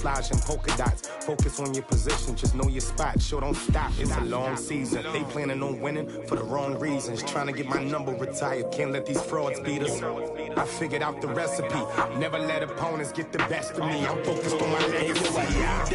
Flash and polka dots. Focus on your position, just know your spot. Sure, don't stop. It's a long season. They planning on winning for the wrong reasons. Trying to get my number retired. Can't let these frauds beat us. I figured out the recipe. Never let opponents get the best of me. I'm focused on my legacy.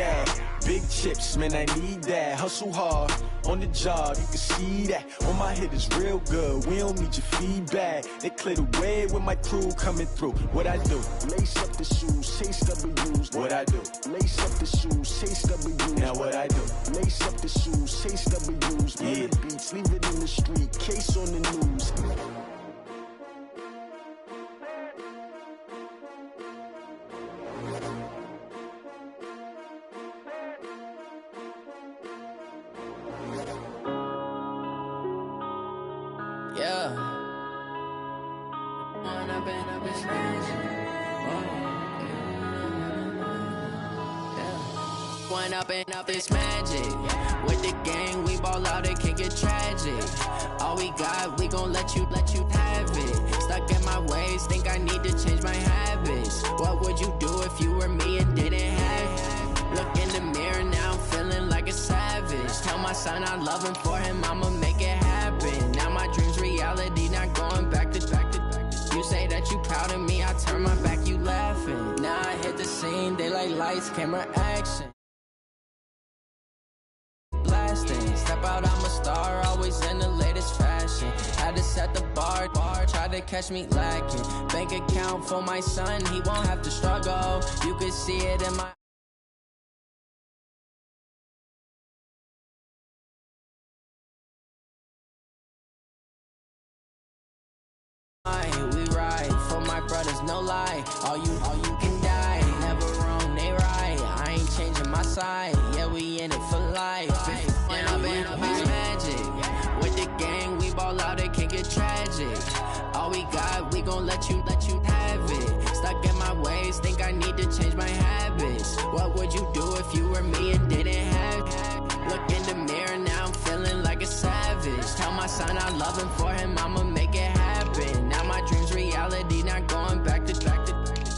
Big chips, man, I need that. Hustle hard on the job, you can see that. On my head is real good. We don't need your feedback. They clear the way with my crew coming through. What I do? Lace up the shoes, chase W's. What I do? Lace up the shoes, chase W's. Now what I do? Lace up the shoes, chase W's. Yeah, beats, leave it in the street. Case on the news. Up this magic with the gang, we ball out, it can get tragic. All we got, we gon' let you have it. Stuck in my ways, think I need to change my habits. What would you do if you were me and didn't have it? Look in the mirror now, I'm feeling like a savage. Tell my son I love him, for him I'ma make it happen. Now my dream's reality, not going back to. You say that you proud of me, I turn my back, you laughing. Now I hit the scene, they like lights, camera, action. Step out, I'm a star, always in the latest fashion. Had to set the bar, try to catch me lacking. Bank account for my son, he won't have to struggle. You can see it in my we ride for my brothers, no lie. All you can die, never wrong, they right. I ain't changing my side, yeah, we in it for life. When I've been up this magic with the gang, we ball out, it can get tragic. All we got, we gon' let you have it. Stuck in my ways, think I need to change my habits. What would you do if you were me and didn't have it? Look in the mirror now, I'm feeling like a savage. Tell my son I love him, for him I'ma make it happen. Now my dream's reality, not going back to.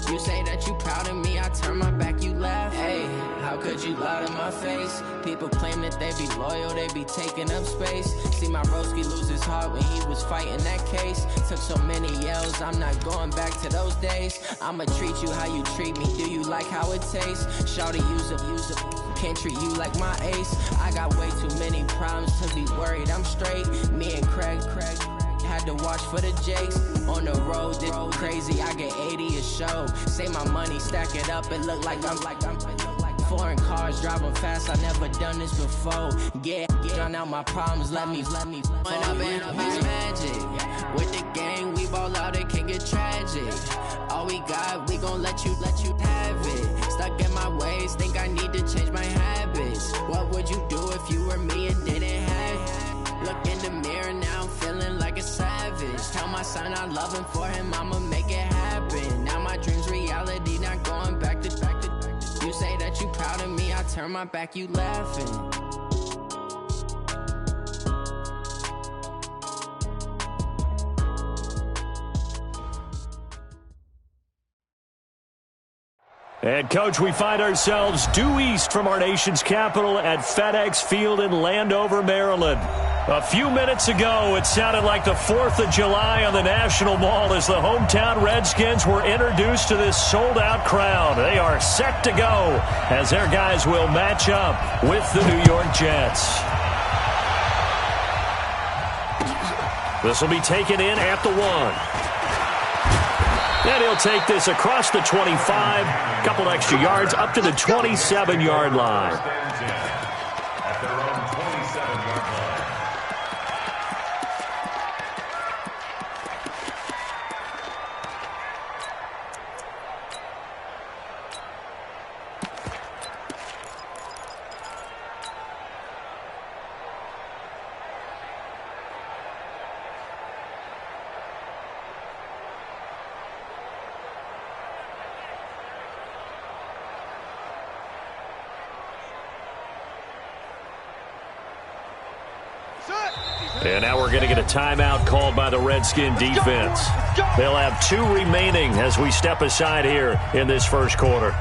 You say that you proud of me, I turn my back, you laugh. Hey, how could you lie to my face? People claim that they be loyal, they be taking up space. See my broski lose his heart when he was fighting that case. Took so many yells, I'm not going back to those days. I'ma treat you how you treat me, do you like how it tastes? Shawty, use up, can't treat you like my ace. I got way too many problems to be worried, I'm straight. Me and Craig had to watch for the Jakes. On the road, this crazy, I get 80 a show. Say my money, stack it up, it look like I'm foreign cars, driving fast, I never done this before. Get drown out my problems, let me When I've been up this magic with the gang, we ball out, it can get tragic. All we got, we gon' let you have it. Stuck in my ways, think I need to change my habits. What would you do if you were me and didn't have it? Look in the mirror now, I'm feeling like a savage. Tell my son I love him, for him I'ma make it happen. Now my dream's reality, not going back to. You say that you proud of me, I turn my back, you laughing. And, Coach, we find ourselves due east from our nation's capital at FedEx Field in Landover, Maryland. A few minutes ago, it sounded like the 4th of July on the National Mall as the hometown Redskins were introduced to this sold-out crowd. They are set to go as their guys will match up with the New York Jets. This will be taken in at the 1. And he'll take this across the 25, a couple extra yards, up to the 27-yard line. And now we're going to get a timeout called by the Redskin defense. They'll have 2 remaining as we step aside here in this first quarter.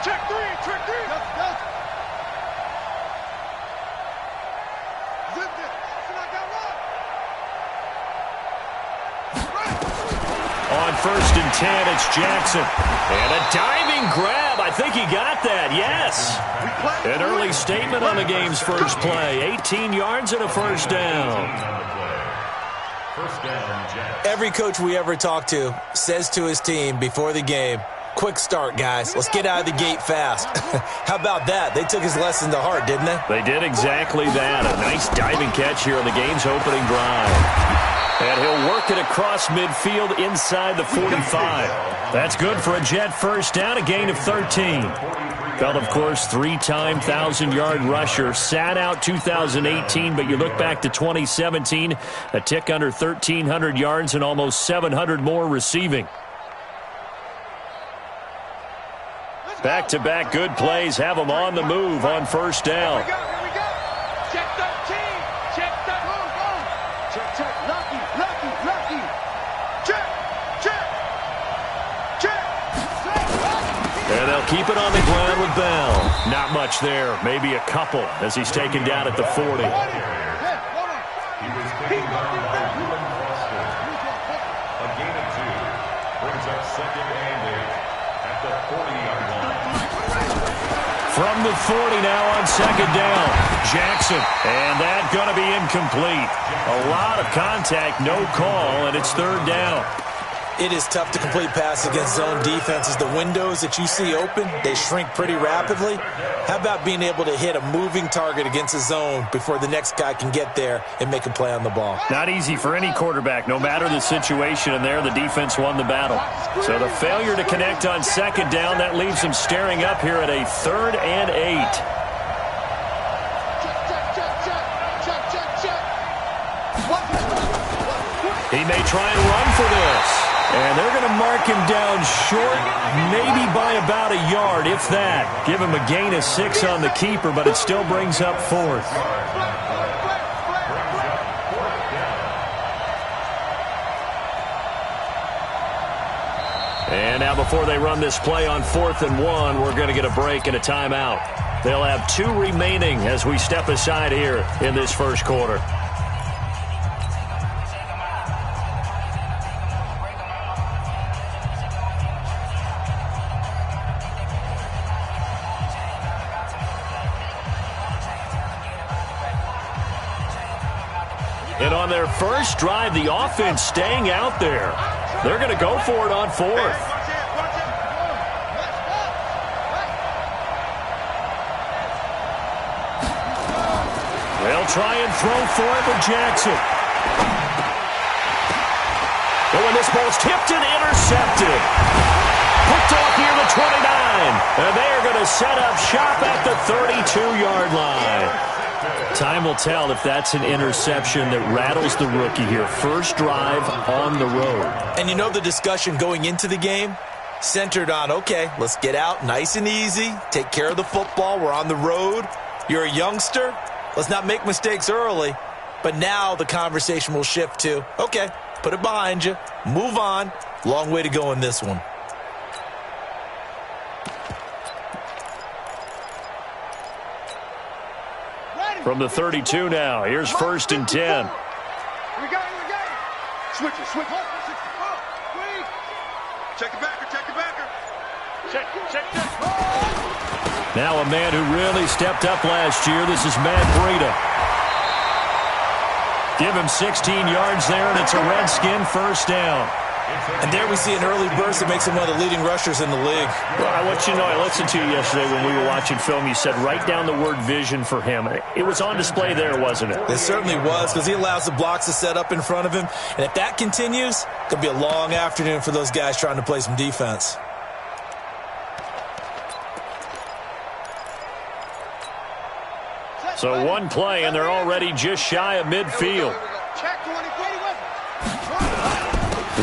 Check three. On 1st and 10, it's Jackson. And a diving grab. I think he got that, yes. An early statement on the game's first play. 18 yards and a first down. Every coach we ever talk to says to his team before the game, quick start, guys. Let's get out of the gate fast. How about that? They took his lesson to heart, didn't they? They did exactly that. A nice diving catch here on the game's opening drive. And he'll work it across midfield inside the 45. That's good for a Jet first down, a gain of 13. Felt, of course, three-time 1,000-yard rusher. Sat out 2018, but you look back to 2017, a tick under 1,300 yards and almost 700 more receiving. Back-to-back good plays have them on the move on first down. Here we go. Check 13. Check 13. Check. Lucky. Check. And they'll keep it on the ground with Bell. Not much there. Maybe a couple as he's taken down at the 40. From the 40 now on second down. Jackson. And that's going to be incomplete. A lot of contact, no call, and it's third down. It is tough to complete pass against zone defenses. The windows that you see open, they shrink pretty rapidly. How about being able to hit a moving target against a zone before the next guy can get there and make a play on the ball? Not easy for any quarterback, no matter the situation, and there the defense won the battle. So the failure to connect on second down, that leaves them staring up here at a 3rd and 8. He may try and run for this. And they're going to mark him down short, maybe by about a yard, if that. Give him a gain of 6 on the keeper, but it still brings up 4th. And now before they run this play on 4th and 1, we're going to get a break and a timeout. They'll have 2 remaining as we step aside here in this first quarter. And on their first drive, the offense staying out there. They're going to go for it on 4th. They'll try and throw for it with Jackson. But when this ball's tipped and intercepted. Picked off near the 29. And they are going to set up shop at the 32-yard line. Time will tell if that's an interception that rattles the rookie here. First drive on the road. And you know the discussion going into the game centered on, okay, let's get out nice and easy, take care of the football, we're on the road. You're a youngster, let's not make mistakes early. But now the conversation will shift to, okay, put it behind you, move on. Long way to go in this one. From the 32 now, here's 1st and 10. Here we go. Switch it. Check the backer. Check. Now a man who really stepped up last year. This is Matt Breida. Give him 16 yards there, and it's a Redskin first down. And there we see an early burst that makes him one of the leading rushers in the league. Well, I want you to know, I listened to you yesterday when we were watching film. You said write down the word vision for him. It was on display there, wasn't it? It certainly was, because he allows the blocks to set up in front of him. And if that continues, it could be a long afternoon for those guys trying to play some defense. So one play, and they're already just shy of midfield.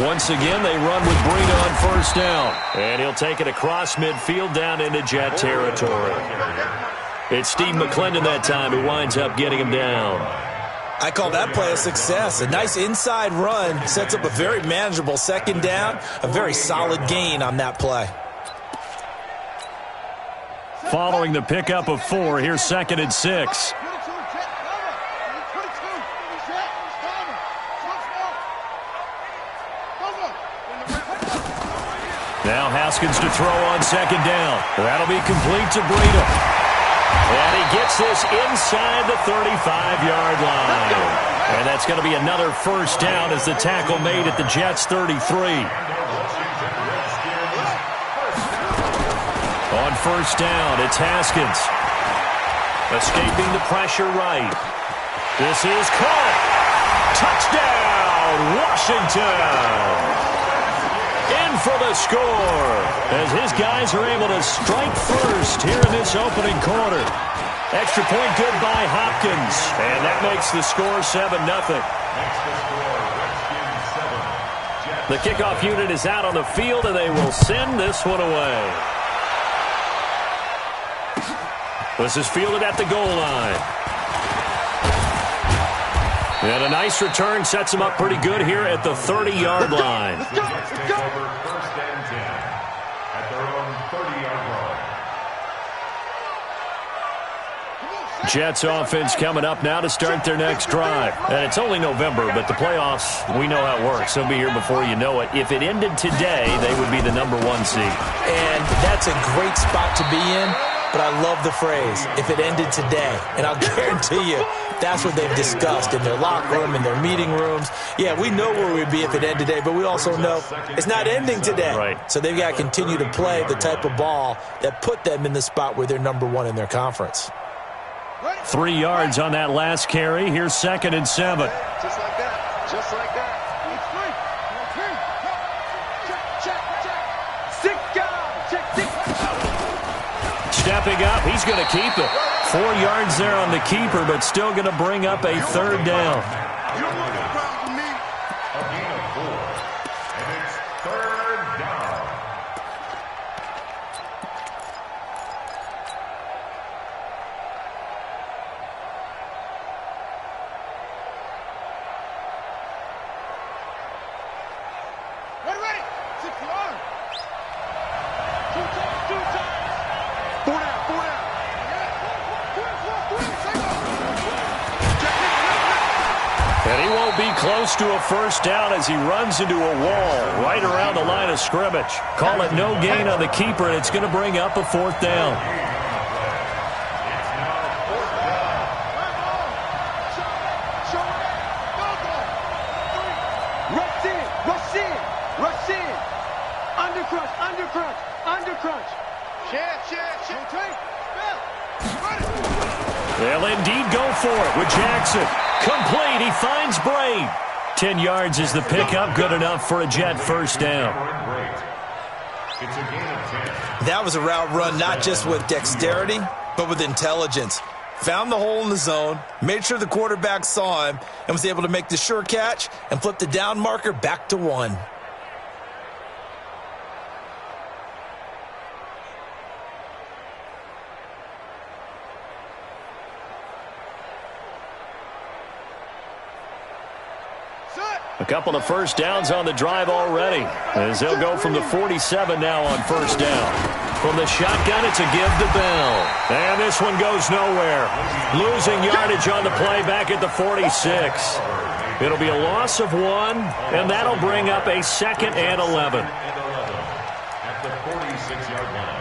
Once again, they run with Breida on first down. And he'll take it across midfield down into Jet territory. It's Steve McClendon that time who winds up getting him down. I call that play a success. A nice inside run sets up a very manageable second down. A very solid gain on that play. following the pickup of 4. Here's 2nd and 6. Now Haskins to throw on 2nd down. That'll be complete to Breida. And he gets this inside the 35-yard line. And that's going to be another first down as the tackle made at the Jets' 33. On first down, it's Haskins. Escaping the pressure right. This is caught. Touchdown, Washington. In for the score as his guys are able to strike first here in this opening quarter. Extra point good by Hopkins, and that makes the score 7-0. The kickoff unit is out on the field, and they will send this one away. This is fielded at the goal line. And a nice return sets him up pretty good here at the 30-yard line. Let's go. First and 10 at their own 30-yard line. Jets offense coming up now to start their next drive. And it's only November, but the playoffs, we know how it works. They'll be here before you know it. If it ended today, they would be the number 1 seed. And that's a great spot to be in. But I love the phrase, if it ended today. And I'll guarantee you, that's what they've discussed in their locker room, in their meeting rooms. Yeah, we know where we'd be if it ended today, but we also know it's not ending today. Right. So they've got to continue to play the type of ball that put them in the spot where they're number 1 in their conference. 3 yards on that last carry. Here's 2nd and 7. Just like that. Just like that. Stepping up, he's going to keep it. 4 yards there on the keeper, but still going to bring up a 3rd down. You don't want to problem with me. A gain of 4. And it's 3rd down. Ready. 6 yards. 2 times. 4 down. And he won't be close to a first down as he runs into a wall right around the line of scrimmage. Call it no gain on the keeper, and it's going to bring up a 4th down. Rush in. Undercrunch. They'll indeed go for it with Jackson. Complete. He finds Braid. 10 yards is the pickup. Good enough for a Jet first down. That was a route run not just with dexterity, but with intelligence. Found the hole in the zone, made sure the quarterback saw him, and was able to make the sure catch and flip the down marker back to 1. A couple of first downs on the drive already, as they'll go from the 47 now on first down. From the shotgun, it's a give to Bell. And this one goes nowhere. Losing yardage on the play back at the 46. It'll be a loss of 1, and that'll bring up a 2nd and 11. At the 46-yard line.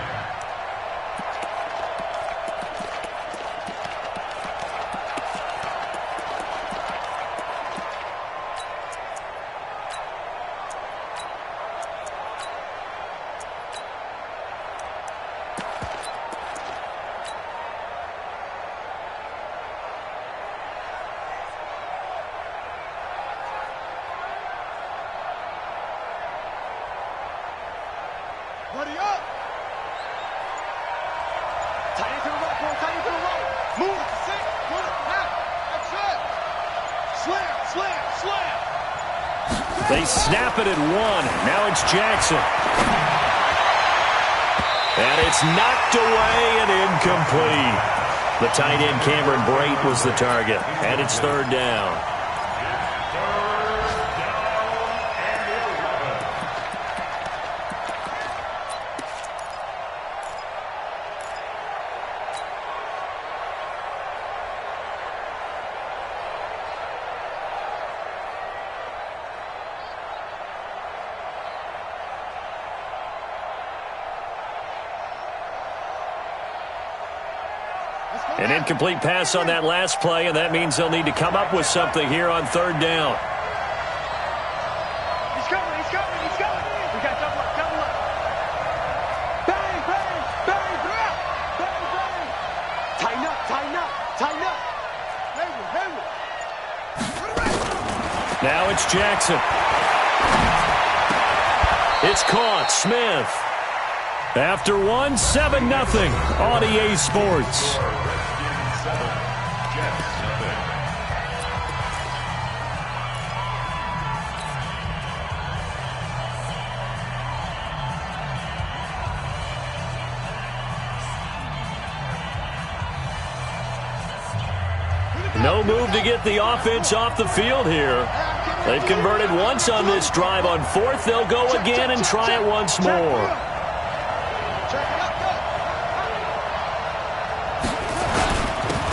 Ready up. Tight end to the right, boy. Tight end to the right. Move. 6. Put it. Half. That's it. Slam. They snap it at 1. Now it's Jackson. And it's knocked away and incomplete. The tight end Cameron Brate was the target. And it's 3rd down. An incomplete pass on that last play, and that means they'll need to come up with something here on third down. He's coming, he's coming, he's coming. We got double up, double up. Bang, bang, bang, bang, bang, bang. Tighten up, tighten up, tighten up. Hayward. Now it's Jackson. It's caught. Smith. After 1, 7-0 on EA Sports. No move to get the offense off the field here. They've converted once on this drive. On fourth, they'll go again and try it once more.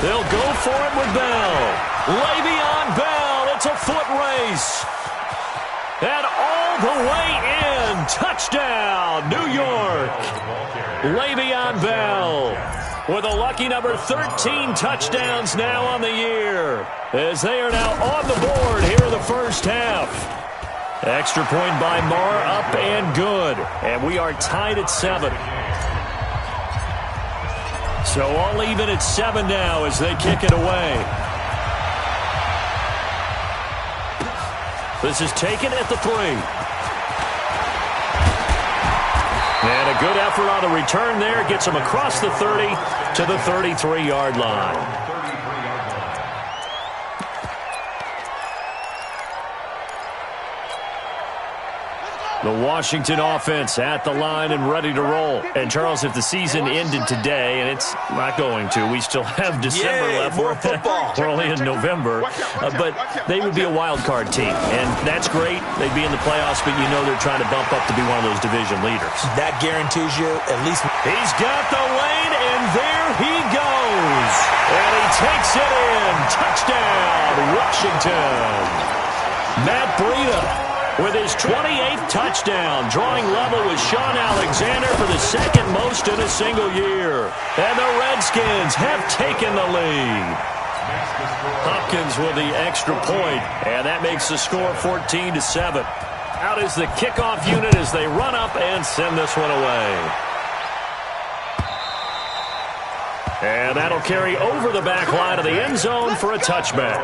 They'll go for it with Bell. Le'Veon Bell. It's a foot race. And all the way in. Touchdown, New York. Le'Veon Bell with a lucky number 13 touchdowns now on the year, as they are now on the board here in the first half. Extra point by Marr, up and good. And we are tied at 7. So all even at 7 now as they kick it away. This is taken at the 3. And a good effort on the return there. Gets him across the 30 to the 33-yard line. The Washington offense at the line and ready to roll. And, Charles, if the season ended today, and it's not going to, we still have December left. More football. We're only in November. But they would be a wild card team. And that's great. They'd be in the playoffs, but you know they're trying to bump up to be one of those division leaders. That guarantees you at least. He's got the lane, and there he goes. And he takes it in. Touchdown, Washington. Matt Breida with his 28th touchdown, drawing level with Sean Alexander for the second most in a single year. And the Redskins have taken the lead. Hopkins with the extra point, and that makes the score 14-7. Out is the kickoff unit as they run up and send this one away. And that'll carry over the back line of the end zone for a touchback.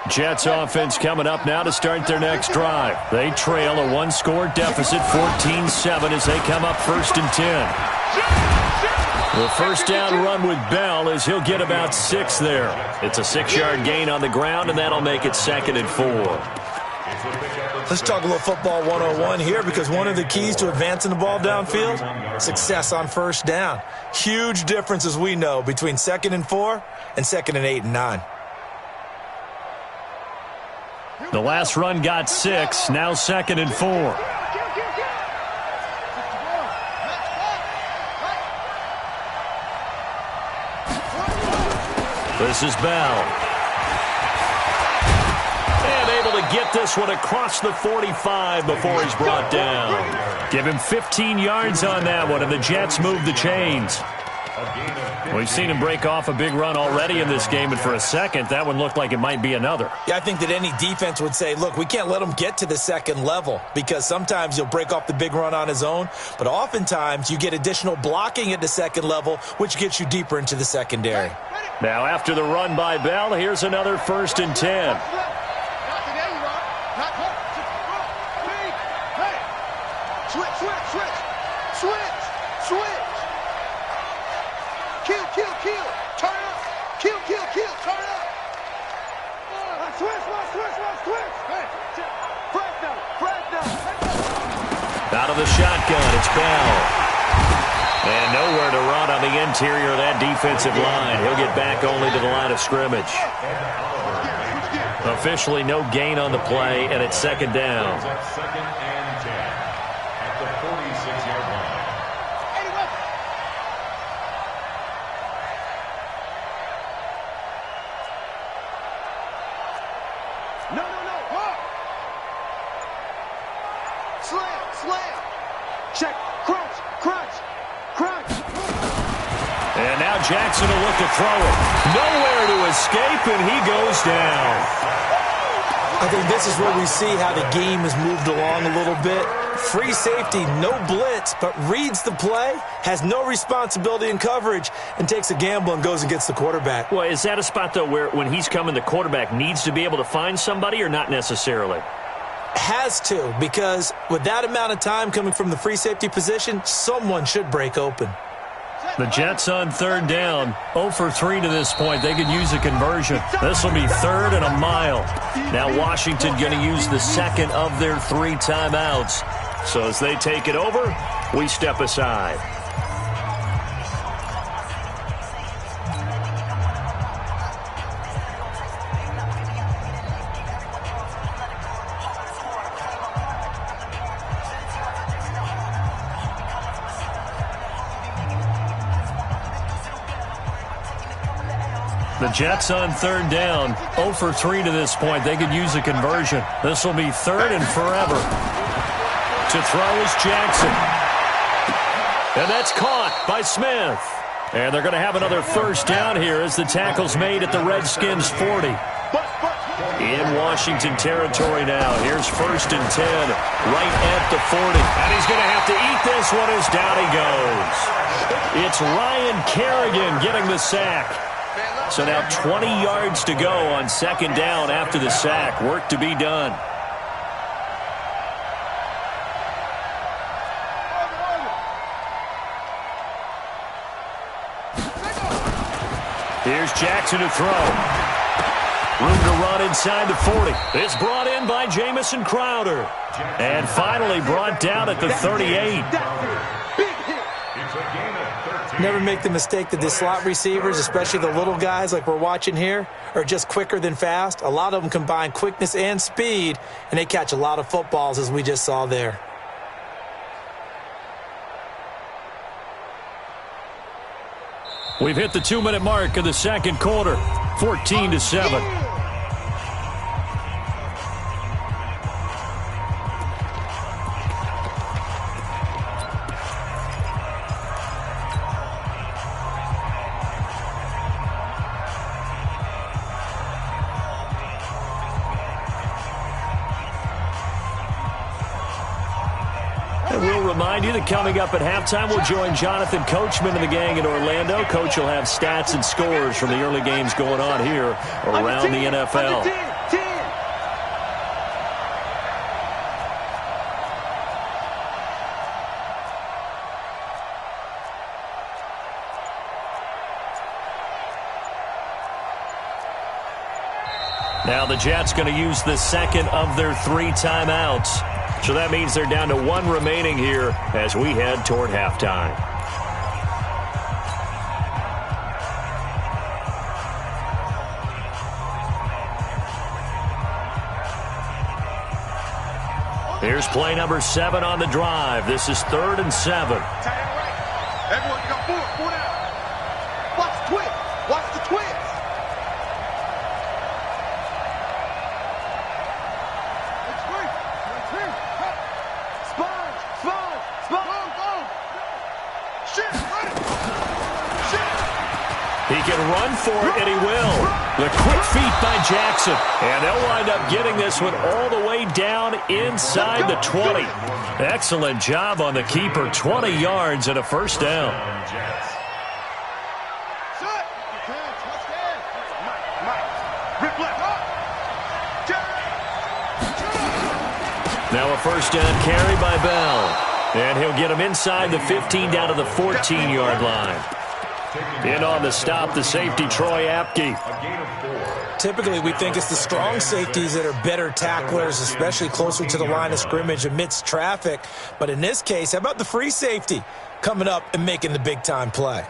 Jets offense coming up now to start their next drive. They trail a 1-score deficit, 14-7, as they come up 1st and 10. The first down run with Bell as he'll get about 6 there. It's a 6-yard gain on the ground, and that'll make it 2nd and 4. Let's talk a little football 101 here, because one of the keys to advancing the ball downfield, success on first down. Huge difference, as we know, between 2nd and 4 and 2nd and 8 and 9. The last run got 6, now 2nd and 4. This is Bell. And able to get this one across the 45 before he's brought down. Give him 15 yards on that one, and the Jets move the chains. We've seen him break off a big run already in this game, and for a second, that one looked like it might be another. Yeah, I think that any defense would say, look, we can't let him get to the second level, because sometimes he'll break off the big run on his own, but oftentimes you get additional blocking at the second level, which gets you deeper into the secondary. Now, after the run by Bell, here's another 1st and 10. Kill. Turn up. Kill. Turn up. Switch. Out of the shotgun, it's Bell. And nowhere to run on the interior of that defensive line. He'll get back only to the line of scrimmage. Officially no gain on the play, and it's 2nd down. No. Slam. check, crunch, crunch, crunch. And now Jackson will look to throw it. Nowhere to escape, and he goes down. I think this is where we see how the game has moved along a little bit. Free safety, no blitz, but reads the play, has no responsibility in coverage, and takes a gamble and goes and gets the quarterback. Well, is that a spot, though, where when he's coming, the quarterback needs to be able to find somebody or not necessarily? Has to, because with that amount of time coming from the free safety position, someone should break open. The Jets on third down, 0 for 3 to this point. They could use a conversion. This will be 3rd and a mile. Now Washington going to use the second of their 3 timeouts. So as they take it over, we step aside. The Jets on third down, 0 for 3 to this point. They could use a conversion. This will be 3rd and forever. To throw is Jackson. And that's caught by Smith. And they're going to have another first down here as the tackle's made at the Redskins 40. In Washington territory now. Here's 1st and 10, right at the 40. And he's going to have to eat this one as down he goes. It's Ryan Kerrigan getting the sack. So now 20 yards to go on 2nd down after the sack. Work to be done. Here's Jackson to throw. Room to run inside the 40. It's brought in by Jamison Crowder. And finally brought down at the 38. Never make the mistake that the slot receivers, especially the little guys like we're watching here, are just quicker than fast. A lot of them combine quickness and speed, and they catch a lot of footballs, as we just saw there. We've hit the 2-minute mark of the second quarter, 14-7. Remind you that coming up at halftime, we'll join Jonathan Coachman and the gang in Orlando. Coach will have stats and scores from the early games going on here around the NFL. Now the Jets going to use the second of their 3 timeouts. So that means they're down to 1 remaining here as we head toward halftime. Here's play number 7 on the drive. This is 3rd and 7. Everyone got 4 down. Watch the twist. Watch the twist. He can run for it, and he will. The quick feet by Jackson. And they'll wind up getting this one all the way down inside the 20. Excellent job on the keeper. 20 yards and a first down. Now a first down carry by Bell. And he'll get him inside the 15 down to the 14-yard line. In on the stop, the safety, Troy Apke. Typically, we think it's the strong safeties that are better tacklers, especially closer to the line of scrimmage amidst traffic. But in this case, how about the free safety coming up and making the big-time play?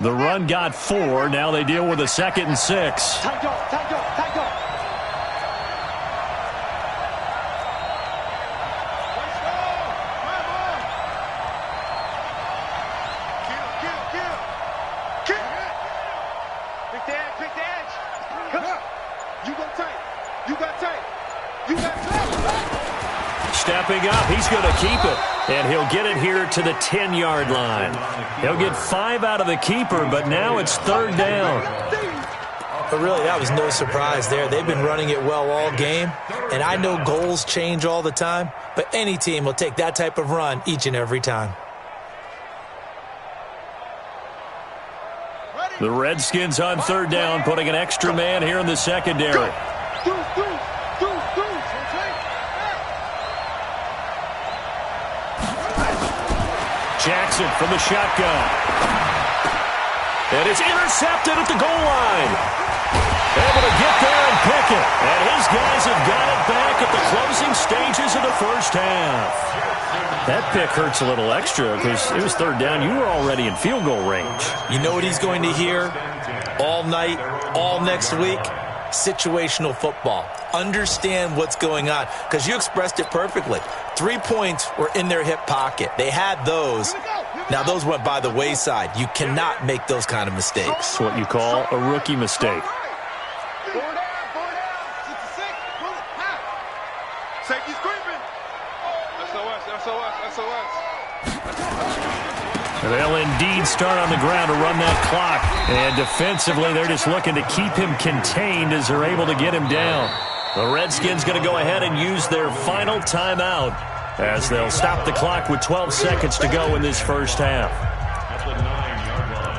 The run got 4. Now they deal with a 2nd and 6. Tight dog, tight dog, tight dog. Stepping up, he's going to keep it. And he'll get it here to the 10-yard line. He'll get 5 out of the keeper, but now it's 3rd down. But really, that was no surprise there. They've been running it well all game. And I know goals change all the time, but any team will take that type of run each and every time. The Redskins on 3rd down, putting an extra man here in the secondary. Jackson from the shotgun. And it's intercepted at the goal line. Able to get there and pick it. And his guys have got it back at the closing stages of the first half. That pick hurts a little extra because it was 3rd down. You were already in field goal range. You know what he's going to hear all night, all next week? Situational football. Understand what's going on, because you expressed it perfectly. 3 points were in their hip pocket. They had those. Now, those went by the wayside. You cannot make those kind of mistakes. That's what you call a rookie mistake. Safety's creeping. SOS. They'll indeed start on the ground to run that clock. And defensively, they're just looking to keep him contained as they're able to get him down. The Redskins going to go ahead and use their final timeout as they'll stop the clock with 12 seconds to go in this first half. At the 9-yard line.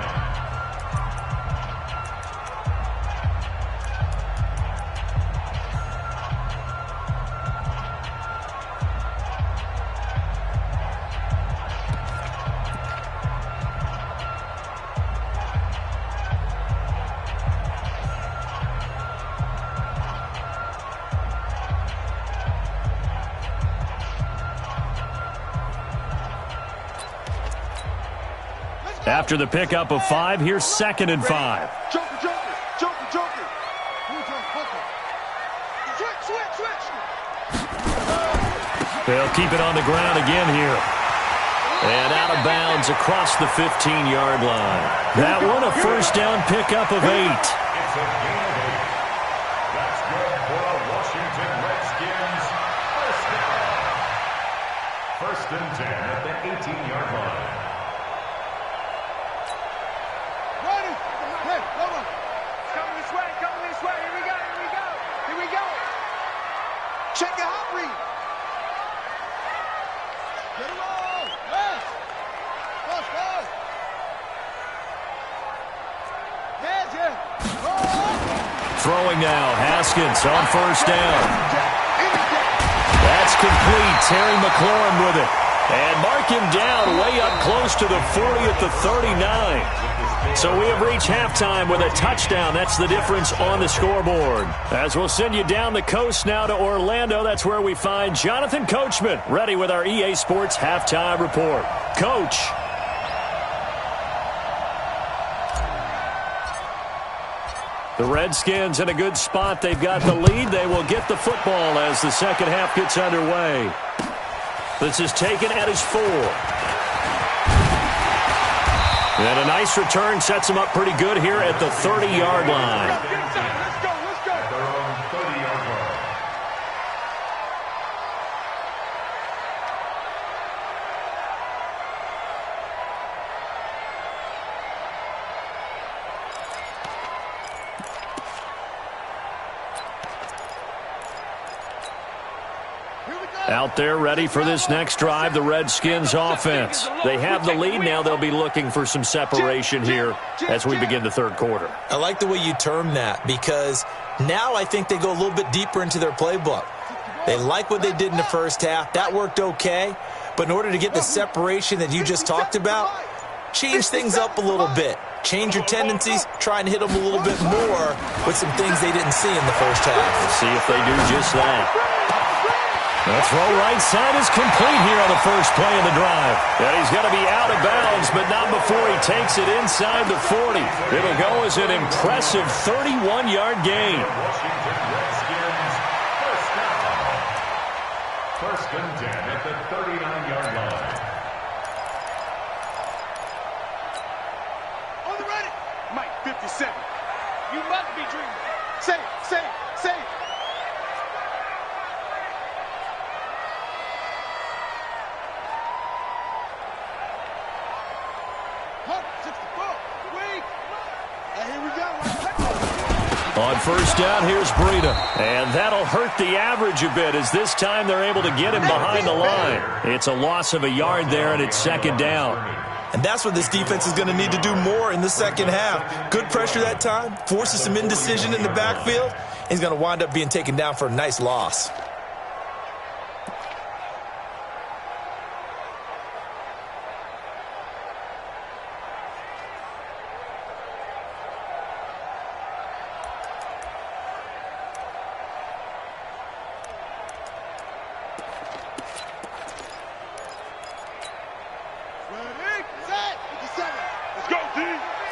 After the pickup of 5, here's 2nd and 5. Joker. Switch. They'll keep it on the ground again here. And out of bounds across the 15-yard line. That one, a first down pickup of 8. It's a gain of 8. That's good for the Washington Redskins. First down. 1st and 10 at the 18-yard line. Coming this way. Here we go. Check the hot read. Get him on. Yes. Push. Heads in. Throwing now, Haskins on 1st down. That's complete. Terry McLaurin with it. And mark him down way up close to the 40 at the 39. So we have reached halftime with a touchdown. That's the difference on the scoreboard. As we'll send you down the coast now to Orlando, that's where we find Jonathan Coachman, ready with our EA Sports Halftime Report. Coach. The Redskins in a good spot. They've got the lead. They will get the football as the second half gets underway. This is taken at his 4. And a nice return sets him up pretty good here at the 30-yard line. Let's go. At their own 30-yard line. Out there ready for this next drive, the Redskins offense. They have the lead now. They'll be looking for some separation here as we begin the 3rd quarter. I like the way you term that, because now I think they go a little bit deeper into their playbook. They like what they did in the first half. That worked okay. But in order to get the separation that you just talked about, change things up a little bit. Change your tendencies, try and hit them a little bit more with some things they didn't see in the first half. We'll see if they do just that. The throw right side is complete here on the first play of the drive. And he's going to be out of bounds, but not before he takes it inside the 40. It'll go as an impressive 31-yard gain. Washington Redskins, first down. 1st and 10 at the 39-yard line. On the ready. Mike 57. You must be dreaming. Safe. first down, here's Breida. And that'll hurt the average a bit as this time they're able to get him behind the line. It's a loss of a yard there, and it's second down. And that's what this defense is going to need to do more in the second half. Good pressure that time, forces some indecision in the backfield. He's going to wind up being taken down for a nice loss.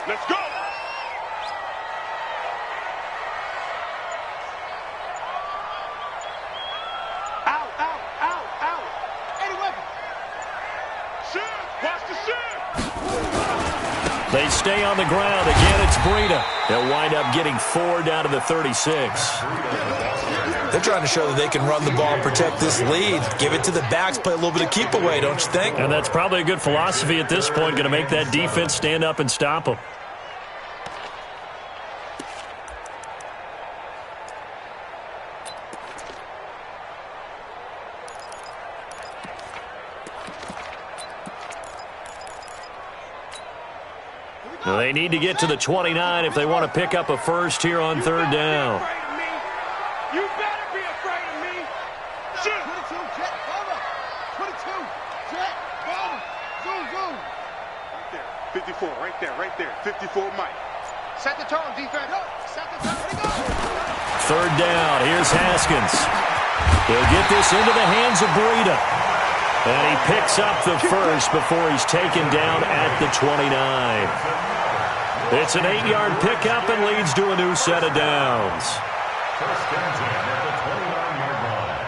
Let's go! Out, out, out, out. Any weapon. Shit! Watch the shit! They stay on the ground. Again, it's Breida. They'll wind up getting 4 down to the 36. They're trying to show that they can run the ball and protect this lead. Give it to the backs, play a little bit of keep away, don't you think? And that's probably a good philosophy at this point, going to make that defense stand up and stop them. They need to get to the 29 if they want to pick up a first here on third down. You better be afraid of me. 22, jet, cover. 22, jet, cover. Zoom, zoom. Right there. 54, right there. 54, Mike. Set the tone, defense. Set the tone. Ready, go. Third down. Here's Haskins. He'll get this into the hands of Breida. And he picks up the first before he's taken down at the 29. It's an 8-yard pickup and leads to a new set of downs. First and 10 at the 29-yard line.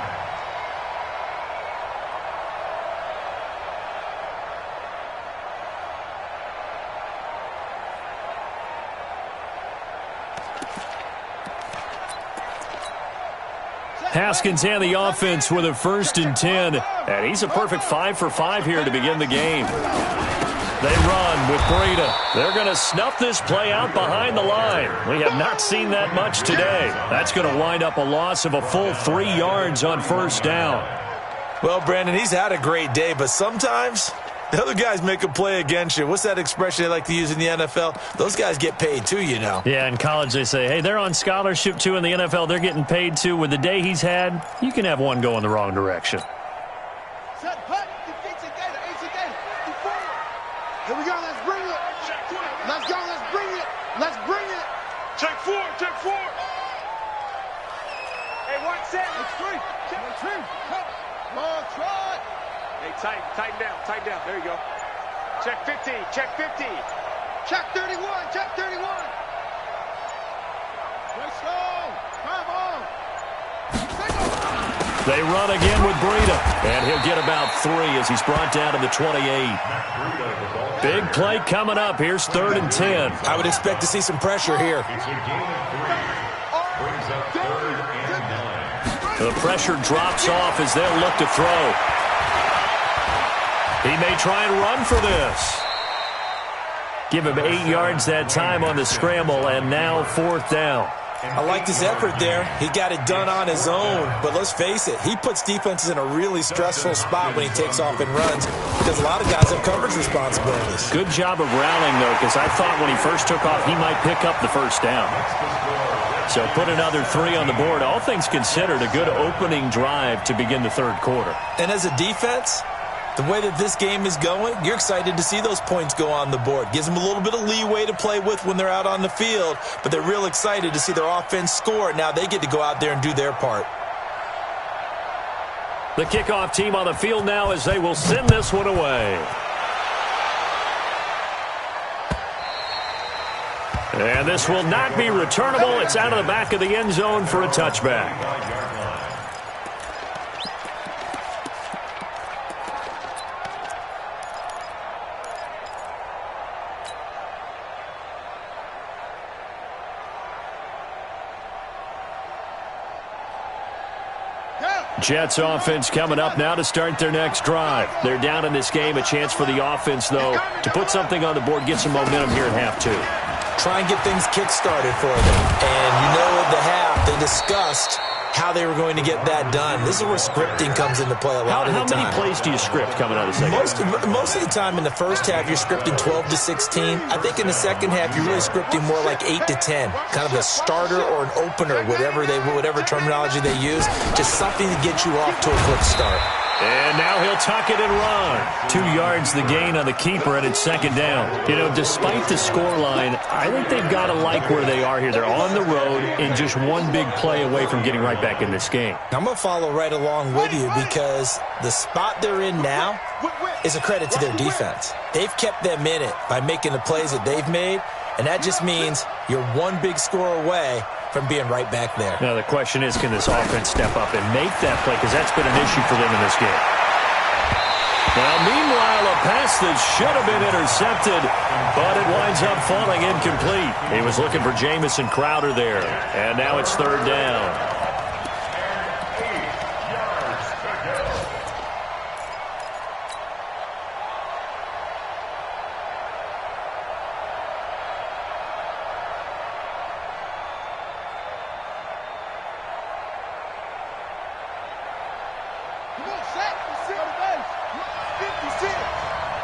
Haskins and the offense with a first and 10. And he's a perfect 5 for 5 here to begin the game. They run with Breida. They're going to snuff this play out behind the line. We have not seen that much today. That's going to wind up a loss of a full 3 yards on first down. Well, Brandon, he's had a great day, but sometimes the other guys make a play against you. What's that expression they like to use in the NFL? Those guys get paid too, you know. Yeah, in college they say, hey, they're on scholarship too. In the NFL, they're getting paid too. With the day he's had, you can have one go in the wrong direction. Set, hut, defensive gator, here we go, let's bring it. Let's go, let's bring it. Let's bring it. Check 4, check 4. Hey, one set. It's 3. Check 2. Long try. Hey, tighten down. There you go. Check 15, check 15. Check 31, check 31. Way slow. Drive on. They run again with Breida, and he'll get about 3 as he's brought down to the 28. Big play coming up. Here's 3rd and 10. I would expect to see some pressure here. It's a gain of 3. Brings up 3rd and 9. The pressure drops off as they'll look to throw. He may try and run for this. Give him 8 yards that time on the scramble, and now 4th down. I liked his effort there. He got it done on his own. But let's face it, he puts defenses in a really stressful spot when he takes off and runs because a lot of guys have coverage responsibilities. Good job of rallying, though, because I thought when he first took off, he might pick up the first down. So put another 3 on the board. All things considered, a good opening drive to begin the third quarter. And as a defense, the way that this game is going, you're excited to see those points go on the board. Gives them a little bit of leeway to play with when they're out on the field, but they're real excited to see their offense score. Now they get to go out there and do their part. The kickoff team on the field now as they will send this one away. And this will not be returnable. It's out of the back of the end zone for a touchback. Jets offense coming up now to start their next drive. They're down in this game. A chance for the offense, though, to put something on the board, get some momentum here at half 2. Try and get things kick-started for them. And you know before the half, they discussed how they were going to get that done. This is where scripting comes into play a lot of the time. How many plays do you script coming out of the second? Most of the time in the first half, you're scripting 12 to 16. I think in the second half, you're really scripting more like 8 to 10. Kind of a starter or an opener, whatever terminology they use. Just something to get you off to a quick start. And now he'll tuck it and run. 2 yards the gain on the keeper, and it's second down. You know, despite the scoreline, I think they've got to like where they are here. They're on the road and just one big play away from getting right back in this game. I'm going to follow right along with you because the spot they're in now is a credit to their defense. They've kept them in it by making the plays that they've made, and that just means you're one big score away from being right back there. Now the question is, can this offense step up and make that play? Because that's been an issue for them in this game. Now, meanwhile, a pass that should have been intercepted, but it winds up falling incomplete. He was looking for Jamison Crowder there, and now it's third down.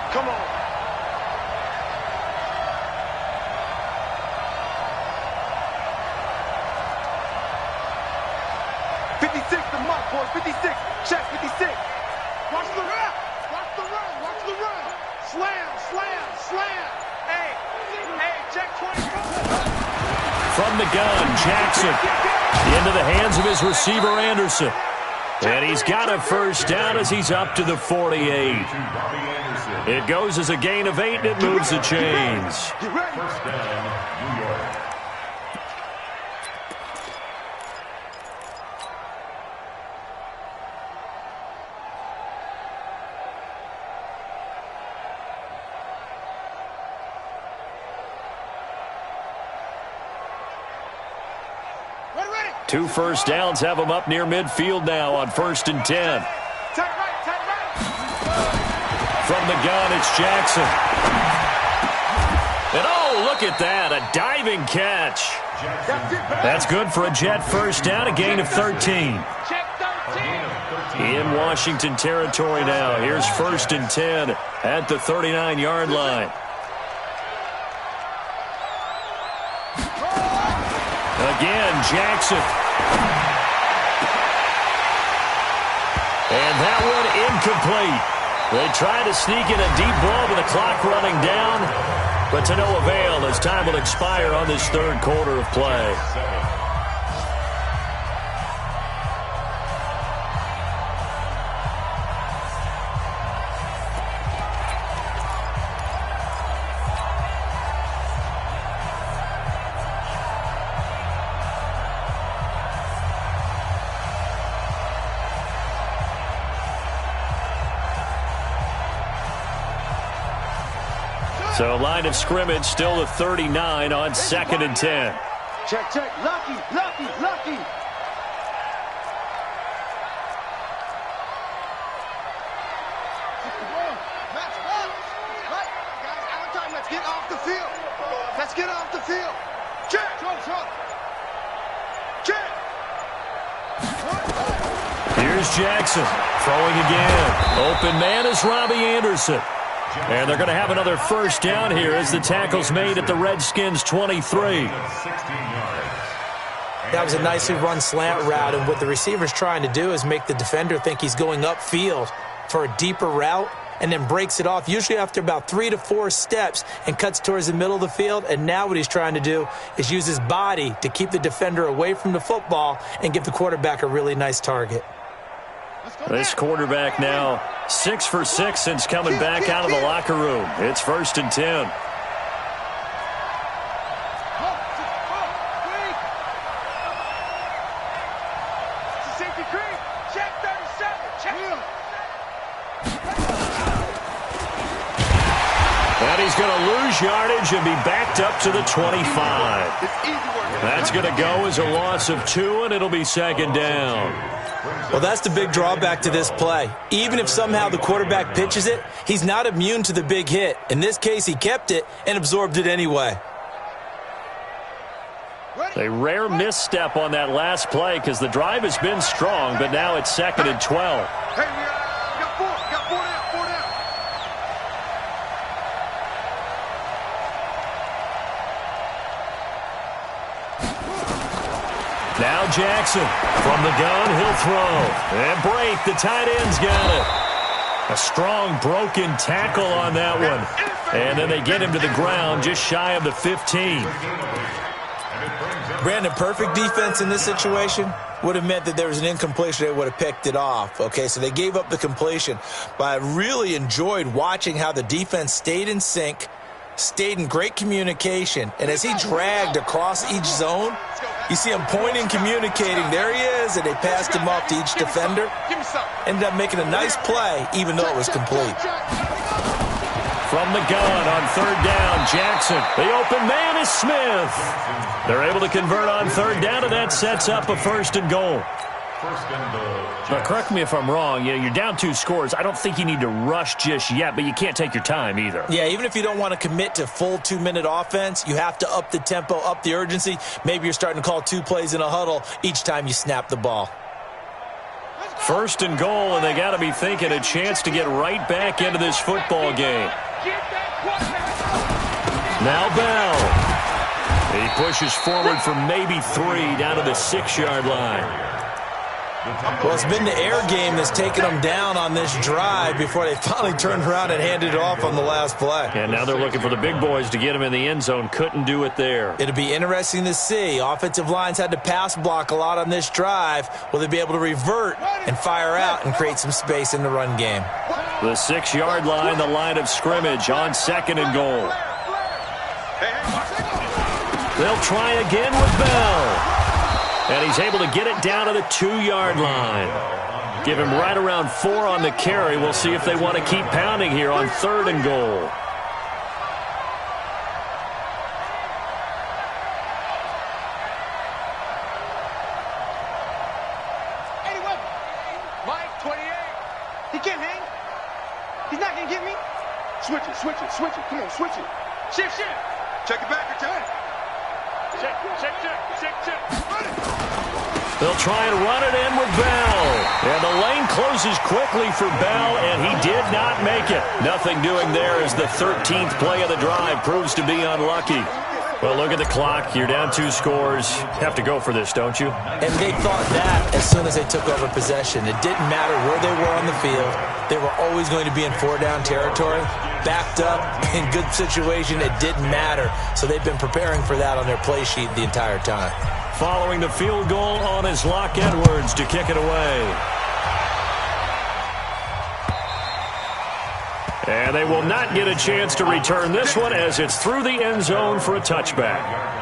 Come on. The mark, boys. 56. Check 56. Watch the run. Watch the run. Watch the run. Slam, slam, slam. Hey, check 24. From the gun, Jackson into the hands of his receiver, Anderson. And he's got a first down as he's up to the 48. It goes as a gain of 8, and it moves the chains. First down, New York. Two first downs have them up near midfield now on 1st and 10. From the gun, it's Jackson. And oh, look at that, a diving catch. That's good for a Jet first down, a gain of 13. In Washington territory now. Here's 1st and 10 at the 39-yard line. Again, Jackson. And that one incomplete. They try to sneak in a deep ball with the clock running down, but to no avail as time will expire on this third quarter of play. So line of scrimmage still at 39 on 2nd and 10. Check. Lucky. Let's get off the field. Check. Here's Jackson throwing again. Open man is Robbie Anderson. And they're going to have another first down here as the tackle's made at the Redskins' 23. That was a nicely run slant route, and what the receiver's trying to do is make the defender think he's going upfield for a deeper route and then breaks it off, usually after about 3 to 4 steps, and cuts towards the middle of the field. And now what he's trying to do is use his body to keep the defender away from the football and give the quarterback a really nice target. This quarterback now 6 for 6 since coming back out of the locker room. It's 1st and 10. And he's going to lose yardage and be backed up to the 25. That's going to go as a loss of 2, and it'll be 2nd down. Well, that's the big drawback to this play. Even if somehow the quarterback pitches it, he's not immune to the big hit. In this case, he kept it and absorbed it anyway. A rare misstep on that last play because the drive has been strong, but now it's 2nd and 12. Hey, we got four. Got four down. Now Jackson from the gun, he'll throw. And break, the tight end's got it. A strong broken tackle on that one. And then they get him to the ground just shy of the 15. Brandon, perfect defense in this situation would have meant that there was an incompletion. They would have picked it off. Okay, so they gave up the completion. But I really enjoyed watching how the defense stayed in sync, stayed in great communication. And as he dragged across each zone, you see him pointing, communicating. There he is, and they passed him off to each defender. Ended up making a nice play, even though it was complete. From the gun on 3rd down, Jackson. The open man is Smith. They're able to convert on 3rd down, and that sets up a 1st and goal. Now, correct me if I'm wrong. You're down 2 scores. I don't think you need to rush just yet, but you can't take your time either. Yeah, even if you don't want to commit to full 2-minute offense, you have to up the tempo, up the urgency. Maybe you're starting to call 2 plays in a huddle each time you snap the ball. 1st and goal, and they got to be thinking a chance to get right back into this football game. Now Bell. He pushes forward for maybe 3 down to the 6-yard line. Well, it's been the air game that's taken them down on this drive before they finally turned around and handed it off on the last play. And now they're looking for the big boys to get him in the end zone. Couldn't do it there. It'll be interesting to see. Offensive lines had to pass block a lot on this drive. Will they be able to revert and fire out and create some space in the run game? The 6-yard line, the line of scrimmage on 2nd and goal. They'll try again with Bell. And he's able to get it down to the 2-yard line. Give him right around 4 on the carry. We'll see if they want to keep pounding here on 3rd and goal. Mike, 28. He can't hang. He's not going to get me. Switch it. Come on, switch it. Shift. Check it back, return. Check. They'll try and run it in with Bell. And the lane closes quickly for Bell, and he did not make it. Nothing doing there as the 13th play of the drive proves to be unlucky. Well, look at the clock. You're down 2 scores. Have to go for this, don't you? And they thought that as soon as they took over possession. It didn't matter where they were on the field. They were always going to be in 4-down territory. Backed up, in good situation, it didn't matter. So they've been preparing for that on their play sheet the entire time. Following the field goal on is Locke Edwards to kick it away. And they will not get a chance to return this one as it's through the end zone for a touchback.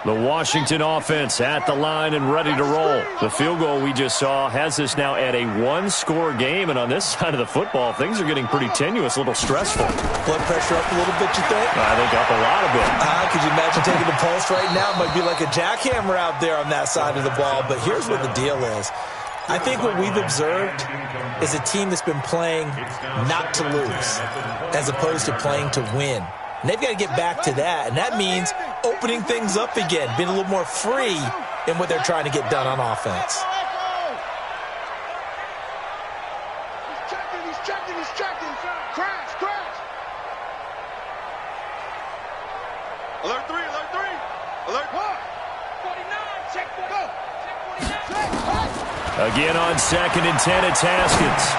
The Washington offense at the line and ready to roll. The field goal we just saw has us now at a 1-score game, and on this side of the football, things are getting pretty tenuous, a little stressful. Blood pressure up a little bit, you think? I think up a lot of it. Could you imagine taking the pulse right now? It might be like a jackhammer out there on that side of the ball, but here's what the deal is. I think what we've observed is a team that's been playing not to lose as opposed to playing to win. And they've got to get back to that, and that means opening things up again, being a little more free in what they're trying to get done on offense. He's checking. Crash. Alert 3. Alert 1. 49, check 49. Again on 2nd and 10, it's Haskins.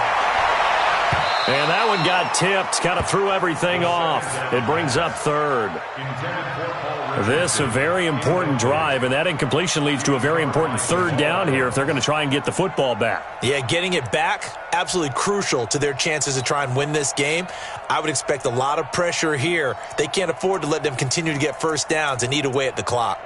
And that one got tipped, kind of threw everything off. It brings up 3rd. This a very important drive, and that incompletion leads to a very important 3rd down here if they're going to try and get the football back. Yeah, getting it back, absolutely crucial to their chances to try and win this game. I would expect a lot of pressure here. They can't afford to let them continue to get 1st downs and eat away at the clock.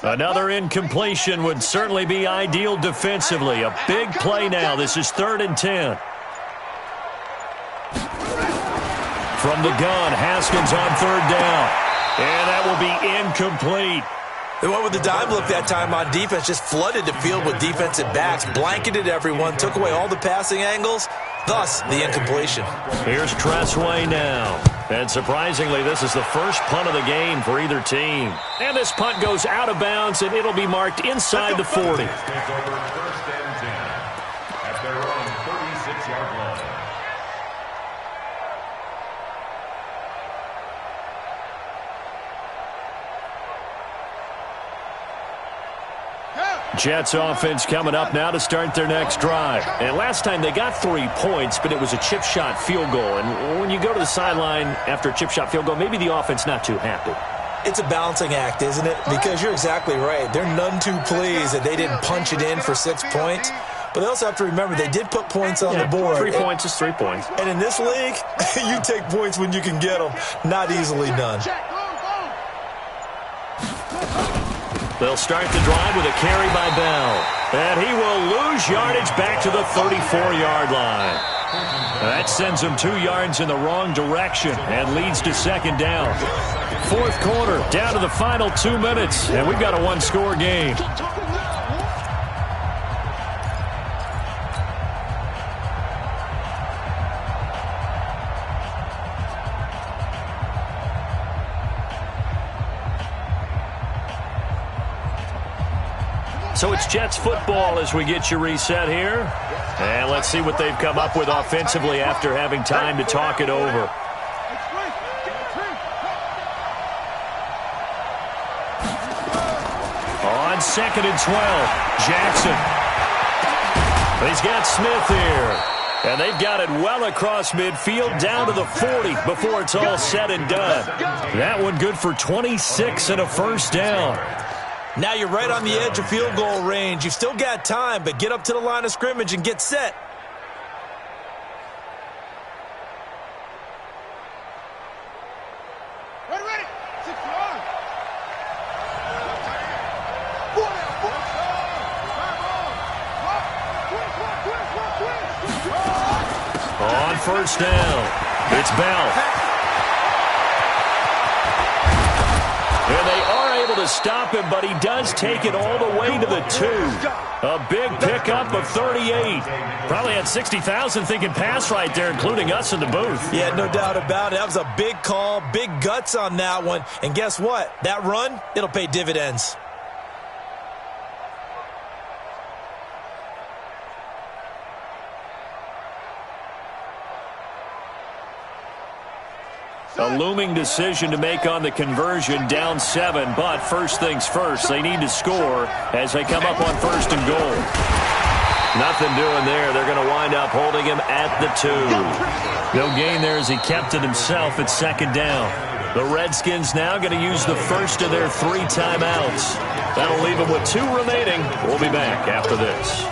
Another incompletion would certainly be ideal defensively. A big play now. This is 3rd and 10. From the gun, Haskins on 3rd down. And that will be incomplete. They went with the dime look that time on defense, just flooded the field with defensive backs, blanketed everyone, took away all the passing angles, thus the incompletion. Here's Tressway now. And surprisingly, this is the first punt of the game for either team. And this punt goes out of bounds, and it'll be marked inside the 40. Takes over 1st and 10 at their own 36-yard line. Jets offense coming up now to start their next drive. And last time they got 3 points, but it was a chip shot field goal. And when you go to the sideline after a chip shot field goal, maybe the offense not too happy. It's a balancing act, isn't it? Because you're exactly right. They're none too pleased that they didn't punch it in for 6 points. But they also have to remember they did put points on the board. 3 points is 3 points. And in this league, you take points when you can get them. Not easily done. They'll start the drive with a carry by Bell. And he will lose yardage back to the 34-yard line. That sends him 2 yards in the wrong direction and leads to 2nd down. 4th quarter, down to the final 2 minutes, and we've got a 1-score game. So it's Jets football as we get you reset here. And let's see what they've come up with offensively after having time to talk it over. On 2nd and 12, Jackson. He's got Smith here. And they've got it well across midfield down to the 40 before it's all said and done. That one good for 26 and a 1st down. Now you're right on the edge of field goal range. You've still got time, but get up to the line of scrimmage and get set. Ready. 6 yards. On 1st down, it's Bell. And they are able to stop him, but he does take it all the way to the 2. A big pickup of 38. Probably had 60,000 thinking pass right there, including us in the booth. Yeah, no doubt about it. That was a big call, big guts on that one. And guess what? That run, it'll pay dividends. A looming decision to make on the conversion, down 7, but first things first, they need to score as they come up on 1st and goal. Nothing doing there. They're going to wind up holding him at the 2. No gain there as he kept it himself at 2nd down. The Redskins now going to use the first of their 3 timeouts. That'll leave them with 2 remaining. We'll be back after this.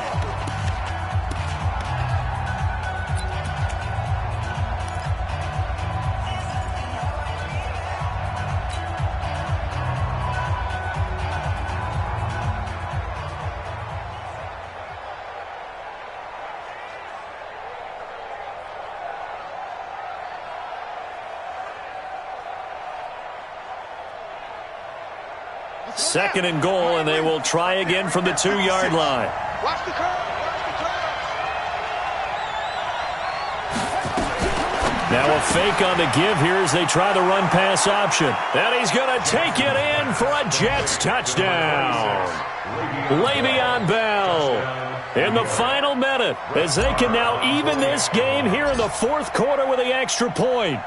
Second and goal, and they will try again from the 2-yard line. Watch the curve. Now a fake on the give here as they try the run-pass option. And he's going to take it in for a Jets touchdown. Le'Veon Bell in the final minute as they can now even this game here in the 4th quarter with the extra point.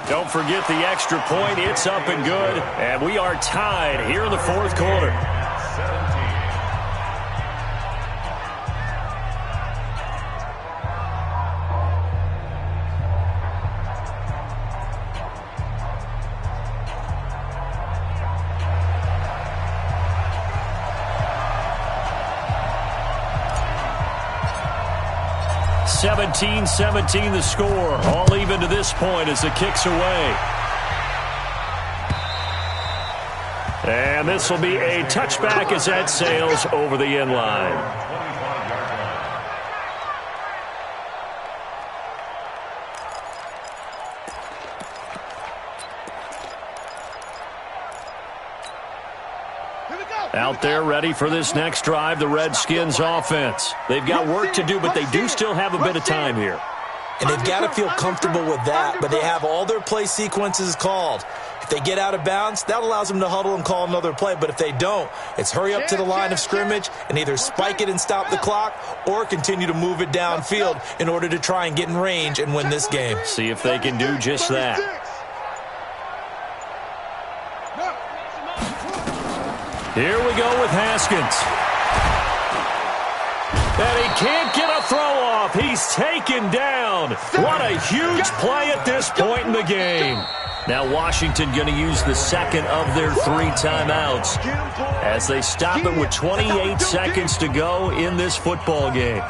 Don't forget the extra point. It's up and good. And we are tied here in the 4th quarter. 17-17 the score. All even to this point as the kick's away. And this will be a touchback as that sails over the end line. Out there ready for this next drive, the Redskins offense. They've got work to do, but they do still have a bit of time here. And they've got to feel comfortable with that, but they have all their play sequences called. If they get out of bounds, that allows them to huddle and call another play. But if they don't, it's hurry up to the line of scrimmage and either spike it and stop the clock or continue to move it downfield in order to try and get in range and win this game. See if they can do just that. Here we go with Haskins. And he can't get a throw off. He's taken down. What a huge play at this point in the game. Now Washington going to use the second of their 3 timeouts as they stop it with 28 seconds to go in this football game.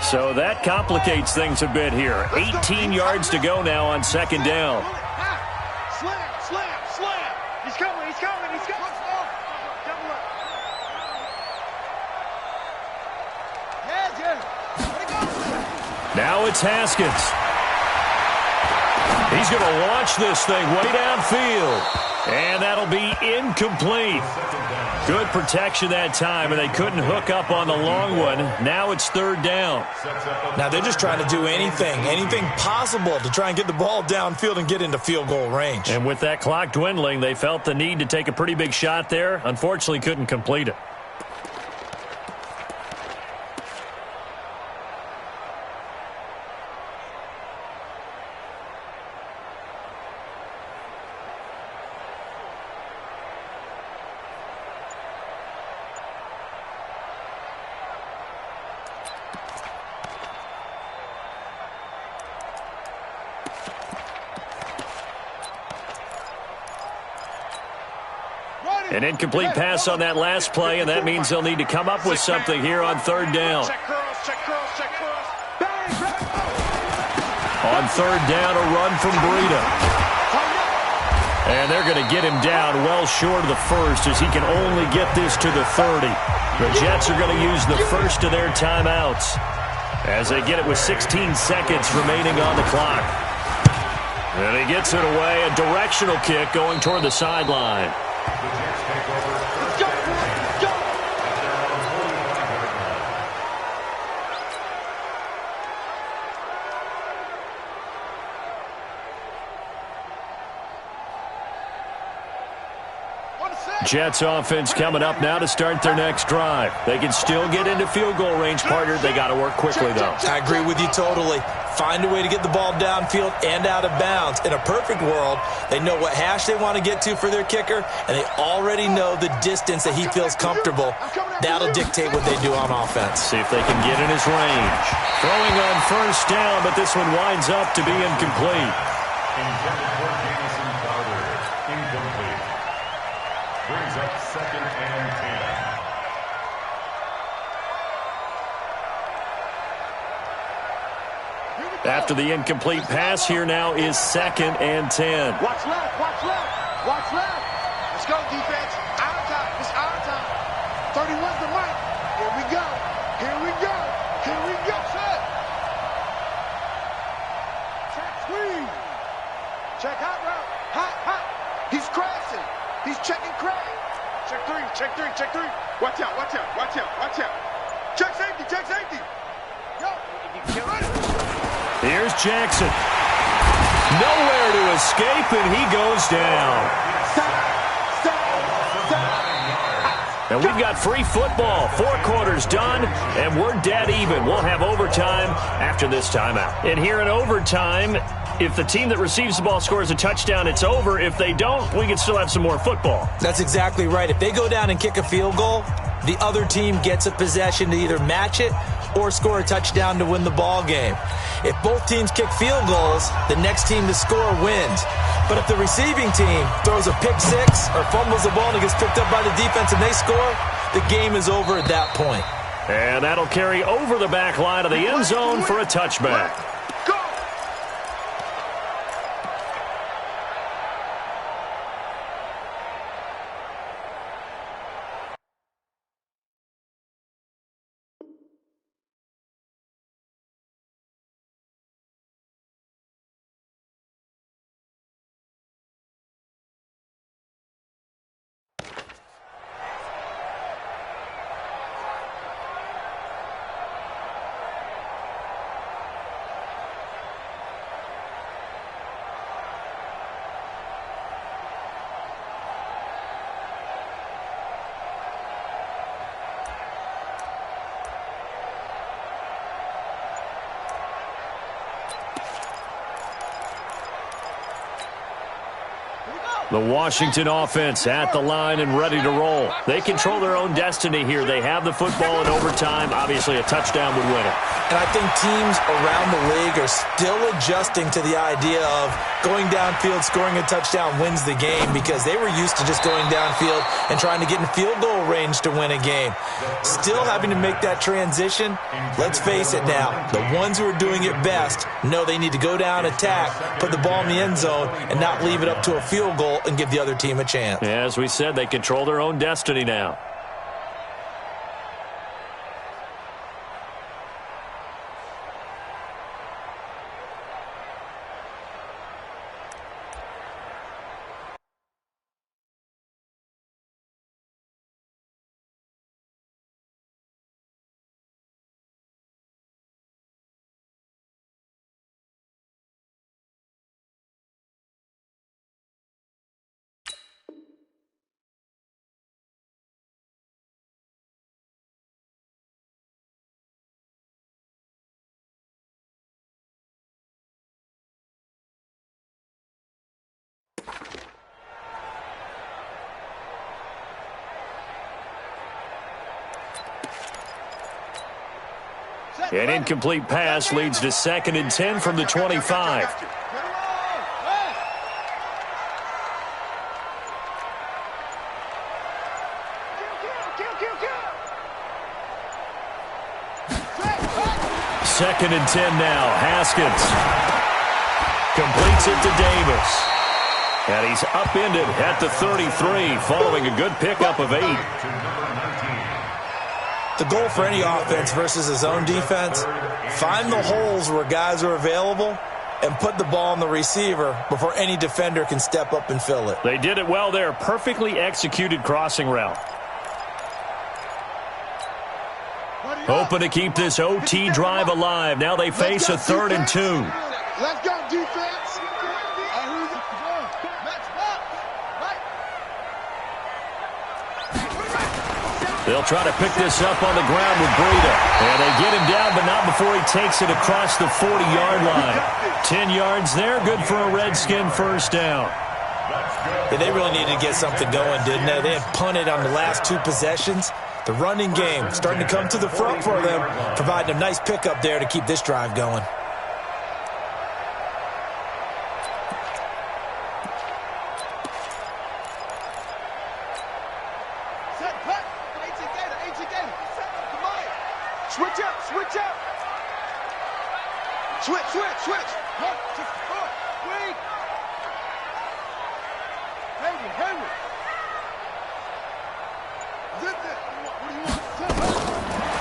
So that complicates things a bit here. 18 yards to go now on second down. Slam. He's coming. Now it's Haskins. He's going to launch this thing way downfield. And that'll be incomplete. Good protection that time, and they couldn't hook up on the long one. Now it's third down. Now they're just trying to do anything possible to try and get the ball downfield and get into field goal range. And with that clock dwindling, they felt the need to take a pretty big shot there. Unfortunately, couldn't complete it. An incomplete pass on that last play, and that means they'll need to come up with something here on third down. On third down, a run from Breida. And they're going to get him down well short of the first as he can only get this to the 30. The Jets are going to use the first of their timeouts as they get it with 16 seconds remaining on the clock. And he gets it away, a directional kick going toward the sideline. Jets offense coming up now to start their next drive. They can still get into field goal range, partner. They got to work quickly, though. I agree with you totally. Find a way to get the ball downfield and out of bounds. In a perfect world, they know what hash they want to get to for their kicker, and they already know the distance that he feels comfortable. That'll dictate what they do on offense. See if they can get in his range. Throwing on first down, but this one winds up to be incomplete. Brings up second and 10. After the incomplete pass, here now is second and 10. Watch left. Let's go, defense. Our time. It's our time. 31's the mic. Here we go. Set. Check screen. Check hot route. Hot. He's crashing. He's checking crack. Check three. Watch out. Check safety. Yo. Here's Jackson. Nowhere to escape, and he goes down. And we've got free football. 4 quarters done, and we're dead even. We'll have overtime after this timeout. And here in overtime, if the team that receives the ball scores a touchdown, it's over. If they don't, we can still have some more football. That's exactly right. If they go down and kick a field goal, the other team gets a possession to either match it or score a touchdown to win the ball game. If both teams kick field goals, the next team to score wins. But if the receiving team throws a pick six or fumbles the ball and it gets picked up by the defense and they score, the game is over at that point. And that'll carry over the back line of the end zone for a touchback. The Washington offense at the line and ready to roll. They control their own destiny here. They have the football in overtime. Obviously, a touchdown would win it. And I think teams around the league are still adjusting to the idea of going downfield, scoring a touchdown wins the game, because they were used to just going downfield and trying to get in field goal range to win a game. Still having to make that transition. Let's face it now, the ones who are doing it best know they need to go down, attack, put the ball in the end zone, and not leave it up to a field goal and give the other team a chance. Yeah, as we said, they control their own destiny now. An incomplete pass leads to 2nd and 10 from the 25. Second and 10 now. Haskins completes it to Davis. And he's upended at the 33 following a good pickup of 8. The goal for any offense versus a zone defense, find the holes where guys are available and put the ball on the receiver before any defender can step up and fill it. They did it well there. Perfectly executed crossing route. Hoping to keep this OT drive alive. Now they face a 3rd and 2. Let's go, defense. They'll try to pick this up on the ground with Breida. And they get him down, but not before he takes it across the 40-yard line. 10 yards there, good for a Redskin first down. Yeah, they really needed to get something going, didn't they? They had punted on the last 2 possessions. The running game starting to come to the front for them, providing a nice pickup there to keep this drive going.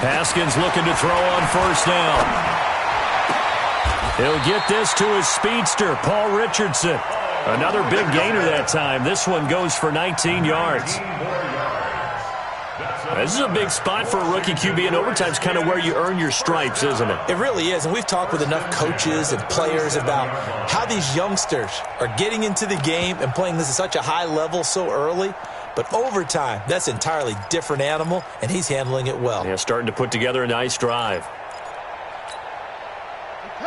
Haskins looking to throw on first down. He'll get this to his speedster, Paul Richardson. Another big gainer that time. This one goes for 19 yards. This is a big spot for a rookie QB, and overtime's kind of where you earn your stripes, isn't it? It really is, and we've talked with enough coaches and players about how these youngsters are getting into the game and playing this at such a high level so early. But overtime, that's an entirely different animal, and he's handling it well. Yeah, starting to put together a nice drive.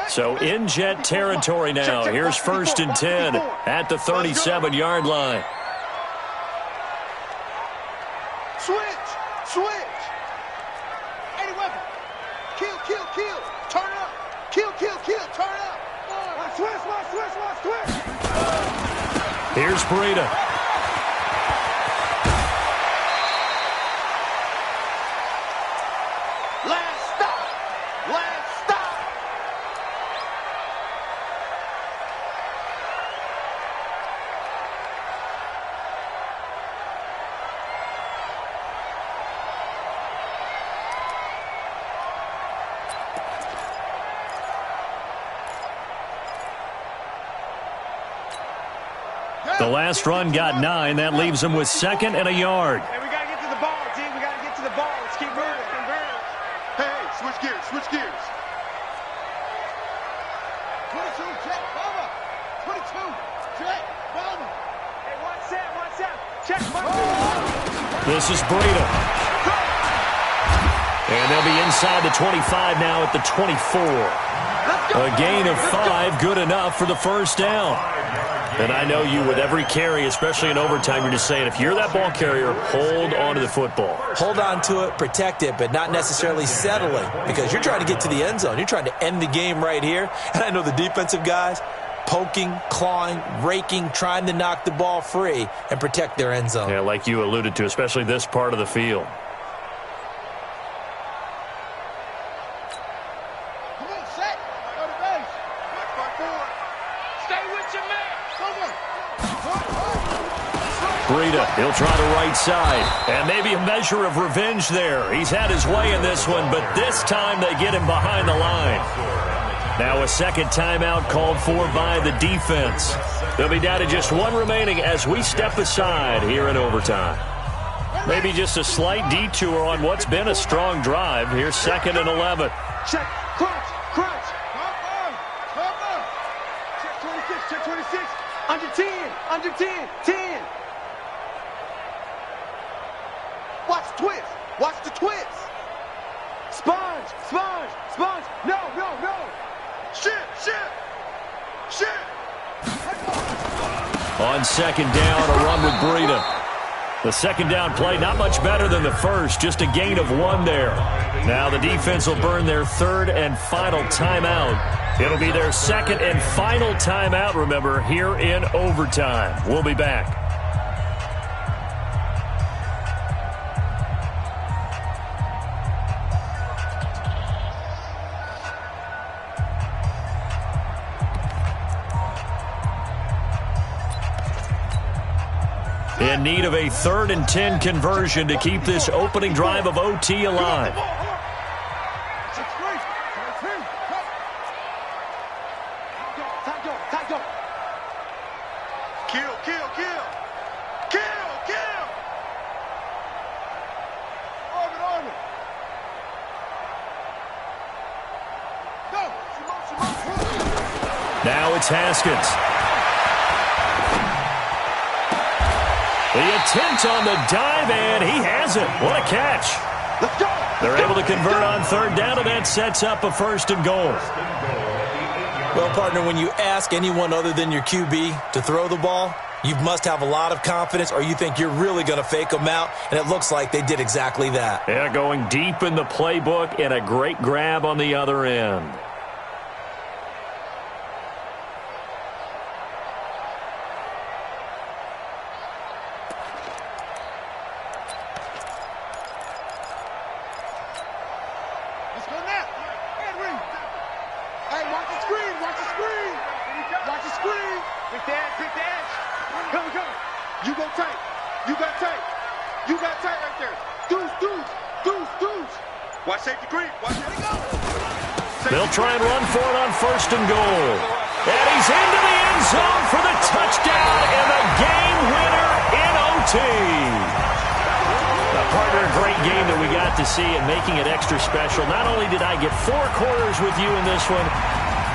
So in jet territory now. Here's 1st and 10 at the 37-yard line. Switch. Any weapon. Kill. Turn up. Kill. Turn up. Switch. Here's Breida. Last stop. Last stop. The last run got 9. That leaves him with 2nd and a yard. Hey, we got to get to the ball, G. We got to get to the ball. Let's keep moving. Hey, switch gears. Switch gears. 22, check, bomber. 22, check, bomber. Hey, one set. Check, bomber. This is Breida. And they'll be inside the 25 now at the 24. A gain of 5, good enough for the first down. And I know you, with every carry, especially in overtime, you're just saying, if you're that ball carrier, hold on to the football. Hold on to it, protect it, but not necessarily settling, because you're trying to get to the end zone. You're trying to end the game right here. And I know the defensive guys, poking, clawing, raking, trying to knock the ball free and protect their end zone. Yeah, like you alluded to, especially this part of the field. Come on, set. Go to base. Stay with your man. Breida, he'll try the right side. And maybe a measure of revenge there. He's had his way in this one, but this time they get him behind the line. Now a second timeout called for by the defense. They'll be down to just 1 remaining as we step aside here in overtime. Maybe just a slight detour on what's been a strong drive. Here's 2nd and 11. Check. Crunch. Check 26. Under 10. 10. Watch the twist. Sponge. No. Shit. On 2nd down, a run with Breida. The 2nd down play, not much better than the first, just a gain of 1 there. Now the defense will burn their 3rd and final timeout. It'll be their 2nd and final timeout, remember, here in overtime. We'll be back. In need of a 3rd and 10 conversion to keep this opening drive of OT alive. Now it's Haskins. The attempt on the dive, and he has it. What a catch. Let's go. They're able to convert on 3rd down, and that sets up a 1st and goal. Well, partner, when you ask anyone other than your QB to throw the ball, you must have a lot of confidence, or you think you're really going to fake them out, and it looks like they did exactly that. Yeah, going deep in the playbook, and a great grab on the other end. They'll try and run for it on 1st and goal. And he's into the end zone for the touchdown and the game winner in OT. A partner, a great game that we got to see and making it extra special. Not only did I get 4 quarters with you in this one,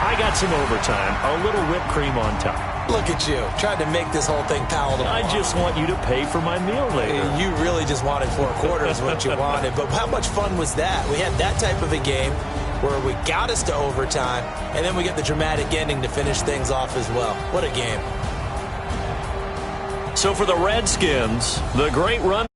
I got some overtime, a little whipped cream on top. Look at you, trying to make this whole thing palatable. I just want you to pay for my meal later. You really just wanted 4 quarters, what you wanted. But how much fun was that? We had that type of a game where we got us to overtime, and then we get the dramatic ending to finish things off as well. What a game. So for the Redskins, the great run